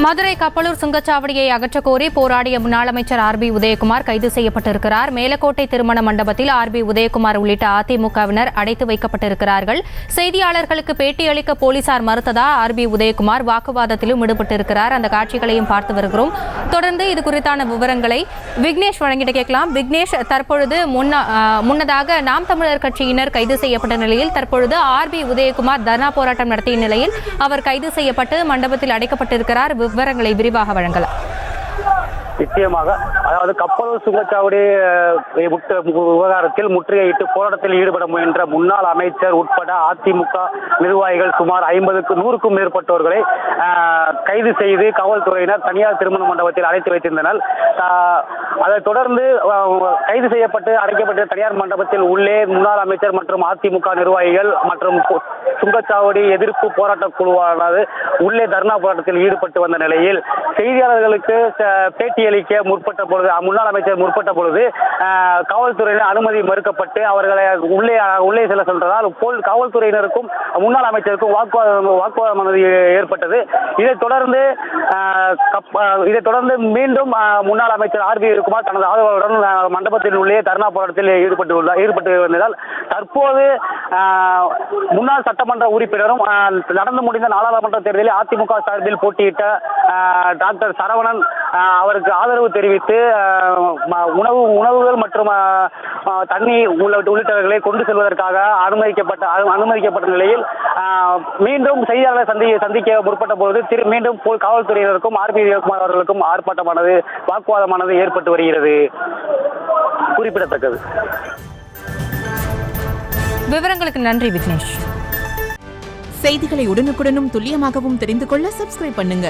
மதுரை கப்பலூர் சுங்கச்சாவடியை அகற்றக் கோரி போராடிய முன்னாள் அமைச்சர் ஆர்.பி. உதயகுமார் கைது செய்யப்பட்டிருக்கிறார். மேலக்கோட்டை திருமண மண்டபத்தில் ஆர்.பி. உதயகுமார் உள்ளிட்ட அதிமுகவினர் அடைத்து வைக்கப்பட்டிருக்கிறார்கள். செய்தியாளர்களுக்கு பேட்டியளிக்க போலீசார் மறுத்ததா ஆர்.பி. உதயகுமார் வாக்குவாதத்திலும் ஈடுபட்டிருக்கிறார். அந்த காட்சிகளையும் பார்த்து வருகிறோம். தொடர்ந்து இது குறித்தான விவரங்களை விக்னேஷ் வழங்கிட்டு கேட்கலாம். விக்னேஷ், தற்பொழுது முன்னதாக நாம் தமிழர் கட்சியினர் கைது செய்யப்பட்ட நிலையில் தற்பொழுது ஆர்.பி. உதயகுமார் தர்ணா போராட்டம் நடத்திய நிலையில் அவர் கைது செய்யப்பட்டு மண்டபத்தில் அடைக்கப்பட்டிருக்கிறார். விவரங்களை விரிவாக வழங்கலாம். நிச்சயமாக, அதாவது கப்பலூர் சுங்கச்சாவடி விவகாரத்தில் முற்றுகையிட்டு போராட்டத்தில் ஈடுபட முயன்ற முன்னாள் அமைச்சர் உட்பட அதிமுக நிர்வாகிகள் சுமார் 100க்கும் மேற்பட்டோர்களை கைது செய்து காவல்துறையினர் தனியார் திருமண மண்டபத்தில் அடைத்து வைத்திருந்தனர். அதைத் தொடர்ந்து கைது செய்யப்பட்டு அடைக்கப்பட்ட தனியார் மண்டபத்தில் உள்ளே முன்னாள் அமைச்சர் மற்றும் அதிமுக நிர்வாகிகள் மற்றும் சுங்கச்சாவடி எதிர்ப்பு போராட்ட குழுவானது உள்ளே தர்ணா போராட்டத்தில் ஈடுபட்டு வந்த நிலையில் செய்தியாளர்களுக்கு பேட்டியளிக்க முற்பட்ட பொழுது முன்னாள் அமைச்சர் முற்பட்ட பொழுது காவல்துறையினர் அனுமதி மறுக்கப்பட்டு அவர்களை உள்ளே செல்ல சென்றதால் காவல்துறையினருக்கும் முன்னாள் அமைச்சருக்கும் வாக்குவாதம் ஏற்பட்டது. இதைத் தொடர்ந்து மீண்டும் முன்னாள் அமைச்சர் ஆர்.பி. உதயகுமார் தனது ஆதரவாளருடன் மண்டபத்தில் உள்ளே தர்ணா போராட்டத்தில் ஈடுபட்டு வந்ததால் தற்போது முன்னாள் சட்டமன்ற உறுப்பினரும் நடந்து முடிந்த நாடாளுமன்ற தேர்தலில் அதிமுக சார்பில் போட்டியிட்ட டாக்டர் சரவணன் அவருக்கு ஆதரவு தெரிவித்து உணவுகள் மற்றும் தண்ணீர் உள்ளிட்டவர்களை கொண்டு செல்வதற்காக அனுமதிக்கப்பட்ட நிலையில் மீண்டும் செய்தியாளர்களை சந்திக்க முற்பட்ட பொழுது மீண்டும் காவல்துறையினருக்கும் ஆர்.பி. உதயகுமார் அவர்களுக்கும் வாக்குவாதமானது ஏற்பட்டு வருகிறது, குறிப்பிடத்தக்கது. விவரங்களுக்கு நன்றி விக்னேஷ். செய்திகளை உடனுக்குடனும் துல்லியமாகவும் தெரிந்து கொள்ள சப்ஸ்கிரைப் பண்ணுங்க.